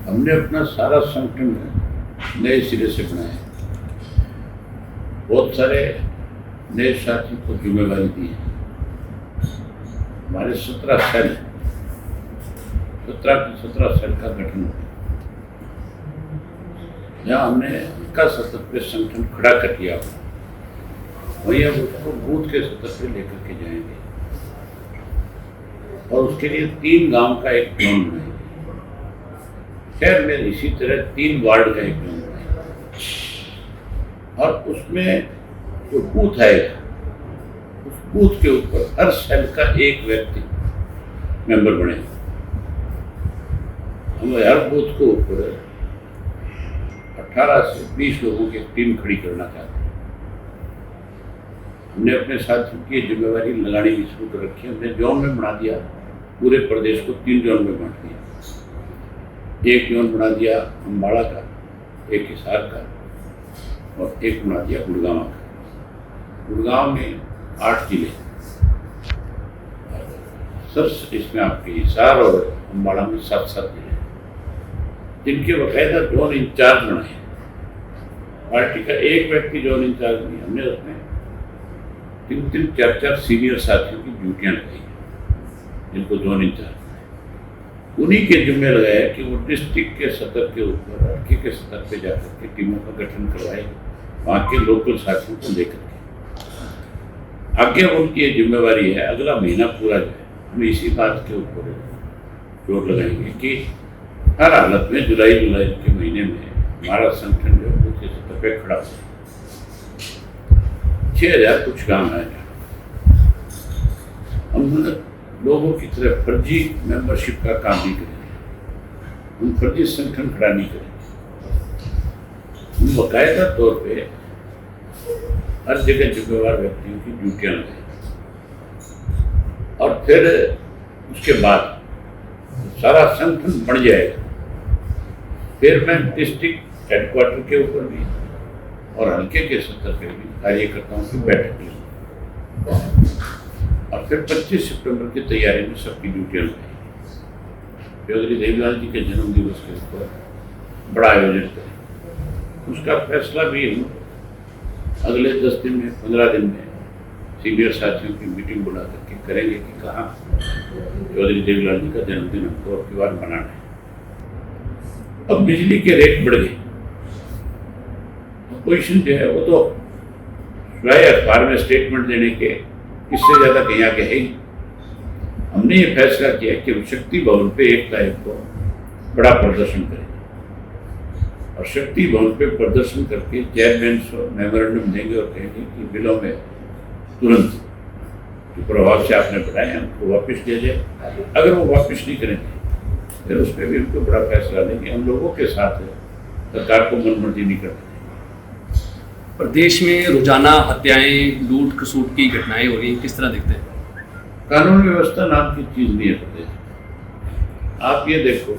हमने अपना सारा संगठन नए सिरे से बनाया। बहुत सारे नए साथियों को जिम्मेवारी दी है। हमारे 17 सेल का गठन हुआ, जहाँ हमने का सतत पे संगठन खड़ा कर दिया, वही अब उसको बूथ के सतत पे लेकर के जाएंगे और उसके लिए 3 गांव का एक जोन बनाएंगे। शहर में इसी तरह 3 वार्ड का एक जोन बनाएंगे और उसमें जो बूथ आएगा उस बूथ के ऊपर हर सेल का एक व्यक्ति मेंबर बनेगा। हम हर बूथ को ऊपर 18 से 20 लोगों की टीम खड़ी करना चाहते हैं। हमने अपने साथियों की जिम्मेवारी लगानी भी शुरू कर रखी है। हमने जोन में बना दिया, पूरे प्रदेश को 3 जोन में बांट दिया। एक जोन बना दिया अम्बाड़ा का, एक हिसार का और एक बना दिया गुड़गांव का। गुड़गांव में 8 जिले, सर इसमें आपके हिसार और अम्बाड़ा में 7-7 जिले, जिनके बाकायदा जोन इंचार्ज बनाए। पार्टी का एक व्यक्ति जोन इंचार्ज नहीं, हमने उसमें 3-3, 4-4 सीनियर साथियों की ड्यूटियां लगाई, जिनको जोन इंचार्ज बनाए। उन्हीं के जिम्मे लगाया कि वो डिस्ट्रिक्ट के सतर के ऊपर, हल्के के सतर पे जाकर के टीमों का गठन करवाए, वहाँ के लोकल साथियों को लेकर के। आगे उनकी ये जिम्मेवारी है, अगला महीना पूरा जाए, हम इसी बात के ऊपर जोर लगाएंगे कि हर हालत में जुलाई के महीने में हमारा संगठन जो है उसके सतर पे खड़ा हो। 6000 कुछ काम है। हम लोगों की तरह फर्जी मेंबरशिप का काम नहीं करेंगे, हम फर्जी संगठन खड़ा नहीं करेंगे। हम बाकायदा तौर पे हर जगह जिम्मेवार व्यक्तियों की ड्यूटियां लगाएंगे और फिर उसके बाद सारा संगठन बढ़ जाएगा। फिर मैं डिस्ट्रिक्ट हेडक्वार्टर के ऊपर भी और हल्के के स्तर पर भी कार्यकर्ताओं की बैठक ली और फिर 25 सितंबर की तैयारी में सबकी ड्यूटियां लगाई। चौधरी देवीलाल जी के जन्म दिवस के ऊपर बड़ा आयोजन करें, उसका फैसला भी हम अगले 10 दिन में, 15 दिन में सीनियर साथियों की मीटिंग बुला करके करेंगे कि कहाँ चौधरी देवीलाल जी का जन्मदिन हमको अब की बार मनाना है। अब बिजली के रेट बढ़ गए, पोजीशन जो है वो तो सिवाय अखबार में स्टेटमेंट देने के इससे ज़्यादा कहीं आगे है ही। हमने ये फैसला किया कि शक्ति भवन पे 1 तारीख को बड़ा प्रदर्शन करेंगे और शक्ति भवन पे प्रदर्शन करके चेयरमैन को मेमोरेंडम देंगे और कहेंगे कि बिलों में तुरंत जो प्रभाव से आपने बढ़ाए हैं उनको वापस दिया जाए। अगर वो वापस नहीं करेंगे फिर उस पर भी उनको बड़ा फैसला लेंगे। हम लोगों के साथ है, सरकार को मनमर्जी नहीं करनी। प्रदेश में रोजाना हत्याएं, लूट खसूट की घटनाएं हो रही हैं, किस तरह देखते हैं? कानून व्यवस्था नाम की चीज नहीं है प्रदेश। आप ये देखो,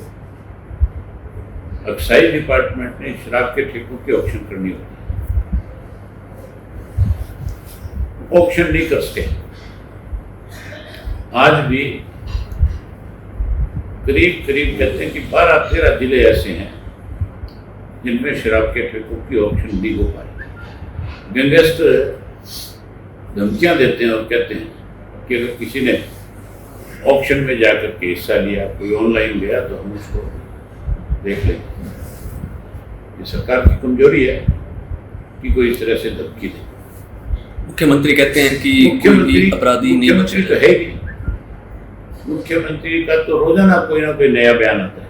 एक्साइज डिपार्टमेंट ने शराब के ठेकों की ऑक्शन करनी होती है, ऑक्शन नहीं कर सके। आज भी करीब कहते हैं कि 12-13 जिले ऐसे हैं जिनमें शराब के ठेकों की ऑक्शन नहीं हो पाई। गैंगस्टर धमकियां देते हैं और कहते हैं कि अगर किसी ने ऑक्शन में जाकर के हिस्सा लिया, कोई ऑनलाइन गया, तो हम उसको देख लेंगे। ये सरकार की कमजोरी है कि कोई इस तरह से धमकी दे। मुख्यमंत्री कहते हैं कि मुख्यमंत्री अपराधी नहीं बचे। तो है ही, मुख्यमंत्री का तो रोजाना कोई ना कोई नया बयान आता है।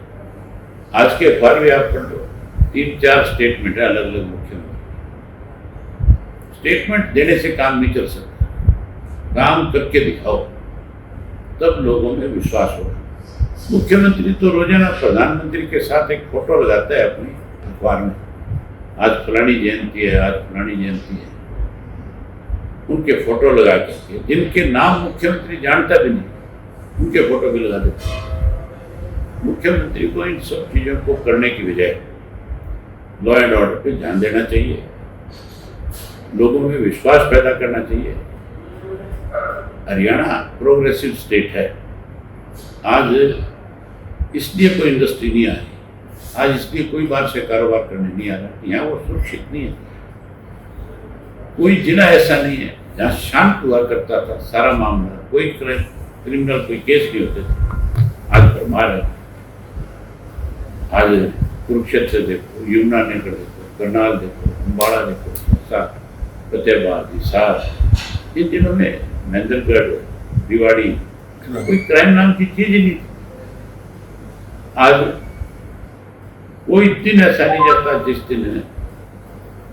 आज के अखबार भी आप पढ़ लो, 3-4 स्टेटमेंट है अलग अलग मुख्यमंत्री। स्टेटमेंट देने से काम नहीं चल सकता, काम करके दिखाओ, तब लोगों में विश्वास होगा। मुख्यमंत्री तो रोजाना प्रधानमंत्री के साथ एक फोटो लगाता है अपनी अखबार में, आज फलानी जयंती है, आज फलानी जयंती है, उनके फोटो लगा करके, जिनके नाम मुख्यमंत्री जानता भी नहीं उनके फोटो भी लगा देते हैं। मुख्यमंत्री को इन सब चीजों को करने की बजाय लॉ एंड ऑर्डर पे ध्यान देना चाहिए, लोगों में विश्वास पैदा करना चाहिए। हरियाणा प्रोग्रेसिव स्टेट है, आज इसलिए कोई इंडस्ट्री नहीं आ रही। आज इसलिए कोई बाहर से कारोबार करने नहीं आ रहा, यहाँ वो सुरक्षित नहीं है। कोई जिला ऐसा नहीं है जहाँ शांत हुआ करता था सारा मामला, कोई क्रिमिनल कोई केस नहीं होते थे। आज परमार है, आज कुरुक्षेत्र देखो, यमुना नगर देखो, करनाल देखो, अम्बाड़ा देखो, फतेहाबाद, हिसार, इन दिनों में महेंद्रगढ़, रिवाड़ी, कोई क्राइम नाम की चीज ही नहीं थी। आज कोई दिन ऐसा नहीं जाता जिस दिन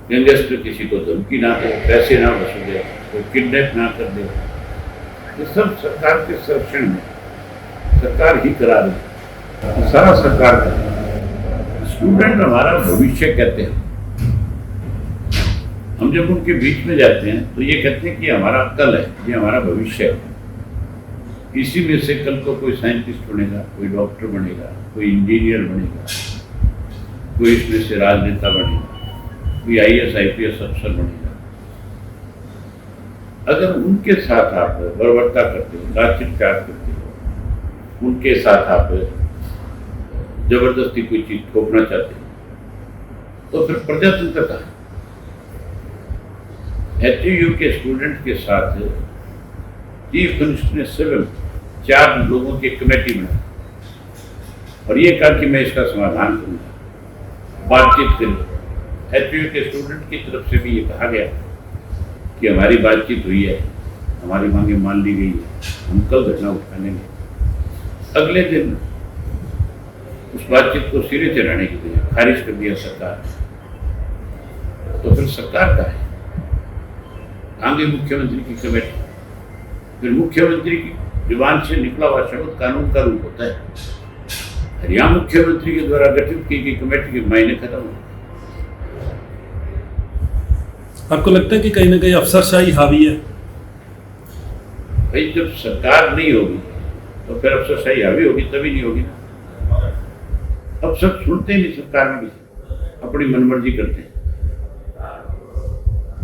गैंगस्टर किसी को धमकी ना दे, पैसे ना वसूले, कोई किडनैप ना कर दे। ये सब सरकार के संरक्षण में सरकार ही करा रही, सारा सरकार का। स्टूडेंट हमारा भविष्य कहते हैं। हम जब उनके बीच में जाते हैं तो ये कहते हैं कि हमारा कल है, ये हमारा भविष्य है। इसी में से कल को कोई साइंटिस्ट बनेगा, कोई डॉक्टर बनेगा, कोई इंजीनियर बनेगा, कोई इसमें से राजनेता बनेगा, कोई IAS IPS अफसर बनेगा। अगर उनके साथ आप बर्बरता करते हो, बातचीत करते हो, उनके साथ आप जबरदस्ती कोई चीज थोपना चाहते हो, तो फिर प्रजातंत्र का HUU के स्टूडेंट के साथ चीफ मिनिस्टर ने सिर्फ 4 लोगों की कमेटी बनाई और ये कहा कि मैं इसका समाधान करूंगा, बातचीत करूंगा। HUU के स्टूडेंट की तरफ से भी ये कहा गया कि हमारी बातचीत हुई है, हमारी मांगे मान ली गई है, हम कल घटना उठा लेंगे। अगले दिन उस बातचीत को सिरे चढ़ाने के लिए खारिज कर दिया सरकार। तो फिर सरकार का है, आगे मुख्यमंत्री की कमेटी, फिर मुख्यमंत्री की जुबान से निकला हुआ शब्द कानून का रूप होता है। यहाँ मुख्यमंत्री के द्वारा गठित की गई कमेटी के मायने खत्म हो। आपको लगता है कि कहीं ना कहीं अफसरशाही हावी है? भाई जब सरकार नहीं होगी तो फिर अफसरशाही हावी होगी, तभी नहीं होगी ना। अफसर सुनते ही नहीं सरकार में, अपनी मनमर्जी करते हैं।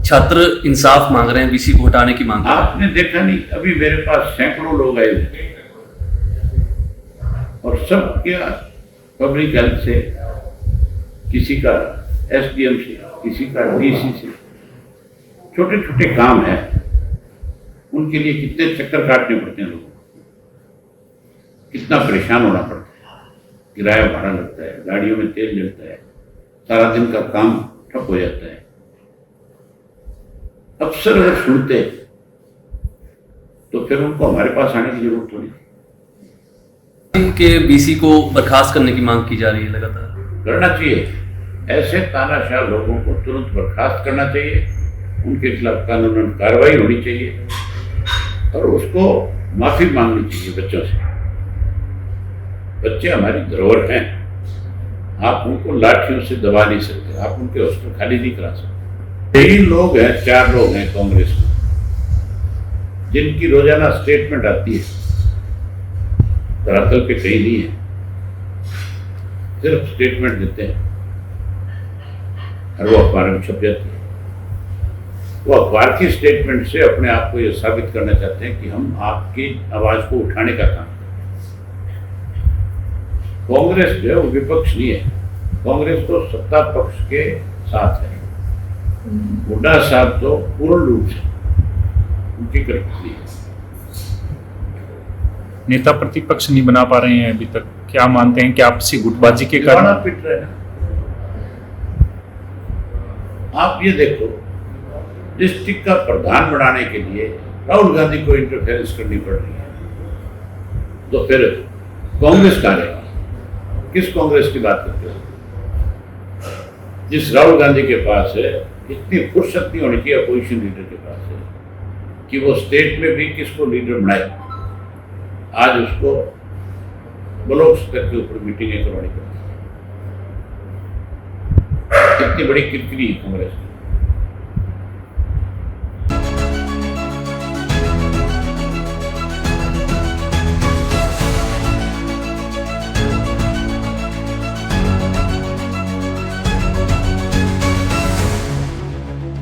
छात्र इंसाफ मांग रहे हैं, BC को हटाने की मांग। आपने देखा नहीं, अभी मेरे पास सैकड़ों लोग आए हुए और सब क्या पब्लिक हेल्थ से, किसी का SDM से, किसी का DC से, छोटे छोटे काम है, उनके लिए कितने चक्कर काटने पड़ते हैं लोगों को, कितना परेशान होना पड़ता है, किराया भाड़ा लगता है, गाड़ियों में तेल जलता है, सारा दिन का काम ठप हो जाता है। अफसर अगर सुनते तो फिर उनको हमारे पास आने की जरूरत थोड़ी। कि BC को बर्खास्त करने की मांग की जा रही है लगातार। करना चाहिए, ऐसे तानाशाह लोगों को तुरंत बर्खास्त करना चाहिए, उनके खिलाफ कानूनन कार्रवाई होनी चाहिए और उसको माफी मांगनी चाहिए बच्चों से। बच्चे हमारी धरोहर हैं, आप उनको लाठियों से दबा नहीं सकते, आप उनके हौसले खाली नहीं करा सकते। 3 लोग हैं, 4 लोग हैं कांग्रेस में जिनकी रोजाना स्टेटमेंट आती है, धरातल पे कहीं नहीं है, सिर्फ स्टेटमेंट देते हैं और वो अखबार में छप जाती है। वो अखबार की स्टेटमेंट से अपने आप को ये साबित करना चाहते हैं कि हम आपकी आवाज को उठाने का काम करते हैं। कांग्रेस जो है वो विपक्ष नहीं है, कांग्रेस तो सत्ता पक्ष के साथ है। हुड्डा साहब तो पूर्ण रूप से उनकी कठपुतली है। नेता प्रतिपक्ष नहीं बना पा रहे हैं अभी तक, क्या मानते हैं कि आपसी गुटबाजी के कारण पिट रहे हैं? आप ये देखो, डिस्ट्रिक्ट का प्रधान बनाने के लिए राहुल गांधी को इंटरफेरेंस करनी पड़ रही है, तो फिर कांग्रेस का रहेगा। किस कांग्रेस की बात करते हो? जिस राहुल गांधी के पास है, इतनी फुर्सत नहीं होनी चाहिए अपोजिशन लीडर के पास है कि वो स्टेट में भी किसको लीडर बनाए। आज उसको ब्लॉक स्तर के ऊपर मीटिंगें करवानी पड़ती है। कितनी बड़ी किरकिरी है कांग्रेस की।